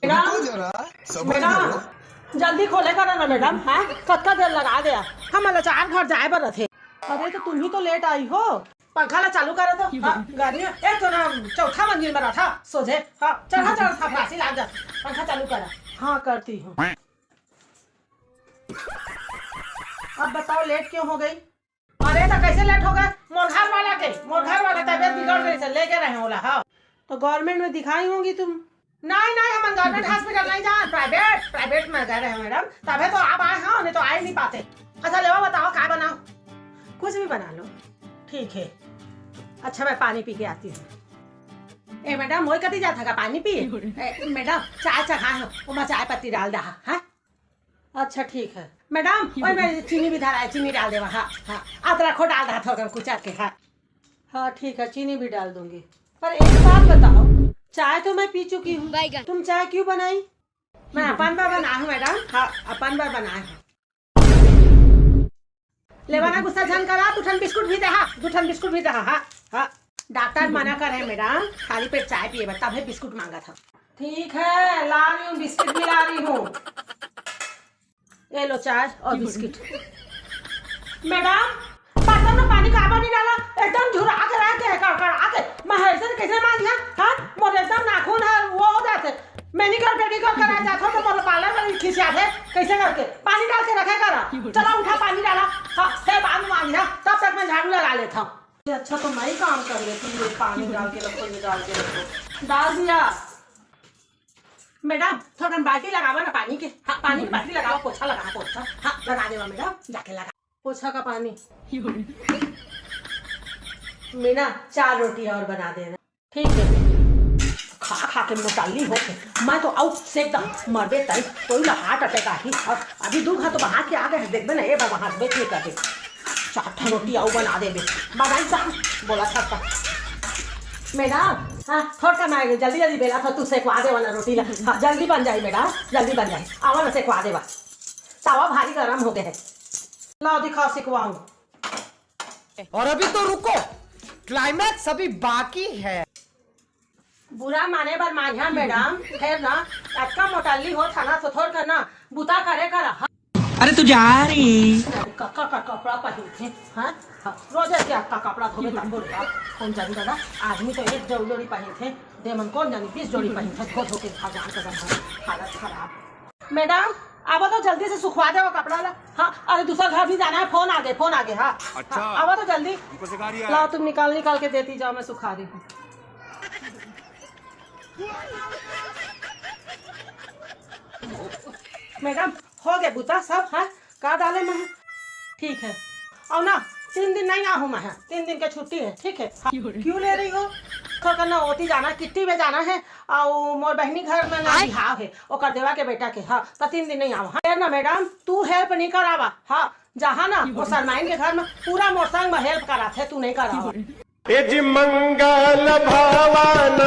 Madam madam जल्दी खोले करो ना मैडम। हाँ कत्ता देर लगा दिया, हम चार घर जाए बर थे। अरे तो तुम ही तो लेट आई हो, पंखा ला चालू करो तो। गाड़ी में एक तो ना चौथा मंजिल में रहा सोझे। हाँ चढ़ा था फांसी लाग जा, पंखा चालू करा। हाँ करती हूँ। अब बताओ लेट क्यों हो गई? अरे तो कैसे लेट हो गए? मोर घर वाला तबियत बिगड़ गई से लेके रहे होला। हाँ तो गवर्नमेंट में दिखाई होंगी तुम। नहीं हम गवर्नमेंट हॉस्पिटल नहीं जाए, प्राइवेट में गए रहे मैडम, तभी तो आप आए। हाँ नहीं तो आए नहीं पाते। अच्छा ले बताओ क्या बनाओ? कुछ भी बना लो, ठीक है। अच्छा मैं पानी पी के आती हूँ। ए मैडम वही कती जाता का पानी पिए? मैडम चाय चखाए हो, वो चाय पत्ती डाल दहा। हाँ अच्छा ठीक है मैडम, और मैं चीनी भी डाला है, चीनी डाल देवा। हाँ अदरक को डाल दहा थोड़ा कुचर के। हाँ ठीक है चीनी भी डाल दूंगी। पर एक बात बताओ, चाय तो मैं पी चुकी हूँ, तुम चाय क्यों बनाई? मैं अपन बार बना हूँ मैडम। हाँ अपन बार बनाए हूँ। लेवाना गुस्सा झन करा, दुठन बिस्कुट भी दहा, हाँ डॉक्टर मना कर है मैडम, खाली पेट चाय पिए तब है बिस्कुट मांगा था। ठीक है ला रही हूँ, बिस्किट भी ला रही हूँ। ये लो चाय और बिस्किट। मैडम बर्तन में पानी काबा नहीं डाला, एकदम झुरा के रह के कड़कड़ा के मैं ऐसे कैसे मान दिया? हाँ मोर एकदम नाखून है वो हो जाते, मैनिक्योर पेडिक्योर करा जाता तो मोर पार्लर में खिंचा थे कैसे करके पानी डाल के रखे करा। चला उठा पानी डाला। हाँ फिर बाद में मान दिया, तब तक मैं झाड़ू लगा लेता हूँ। अच्छा तो मैं ही काम कर लेती हूँ, पानी डाल के रखो, ये डाल के रखो। डाल दिया मैडम, थोड़ा बाल्टी लगाओ ना पानी के। हाँ पानी की बाल्टी लगाओ, पोछा लगा पोछा। हाँ लगा देवा मैडम, जाके लगा पोछा का पानी। मीना 4 रोटी और बना देना, ठीक है? खा के मोटाली हो के मैं तो आउट सेक दा मरबे तई तो ला हार्ट अटैक आई। और अभी दूध तो बाहर के आ गए देखबे ना, ए बाबा हाथ बेच नहीं करते। 4 रोटी आउ बना देबे बनाई सा बोला था मैडम। हाँ थोड़ा मैं जल्दी बेला था, तू सेकवा दे वाला रोटी ला। हाँ जल्दी बन जाए मैडम, जल्दी बन जाए। आवा ना सेकवा देवा, तवा भारी गर्म हो गए है। लाओ दिखाओ सिकवाऊं। और अभी तो रुको, क्लाइमैक्स अभी बाकी है। बुरा माने बर मानिया मैडम, फिर ना अटका मोटाली हो था ना तो थोड़ कर ना बुता करे कर। अरे तू जा रही कक्का का कपड़ा पहनते। हाँ रोज ऐसे आपका कपड़ा धोबे तब बोलता कौन जानी दादा। आदमी तो एक जोड़ी पहनते, देमन कौन जानी 20 जोड़ी पहनते, धो के खा हालत खराब। मैडम अब तो जल्दी से सुखवा दे वो कपड़ा ला। हाँ अरे दूसरा घर भी जाना है, फोन आ गए। हाँ अच्छा अब तो जल्दी लाओ, तुम निकाल के देती जाओ, मैं सुखा दी हूँ। मैडम हो गए बुता सब। हाँ का डाले मैं, ठीक है। और ना 3 दिन नहीं आहूँ मैं, 3 दिन की छुट्टी है, ठीक है? हाँ। क्यों ले रही हो? तो करना होती जाना, किट्टी में जाना है और मोर बहनी घर में ना बिहाव है और कर देवा के बेटा के। हाँ तो 3 दिन नहीं आवा। हाँ ना मैडम तू हेल्प नहीं करावा। हाँ जहाँ ना वो सरमाइन के घर में पूरा मोर संग में हेल्प करा थे, तू नहीं करावा। मंगल भवन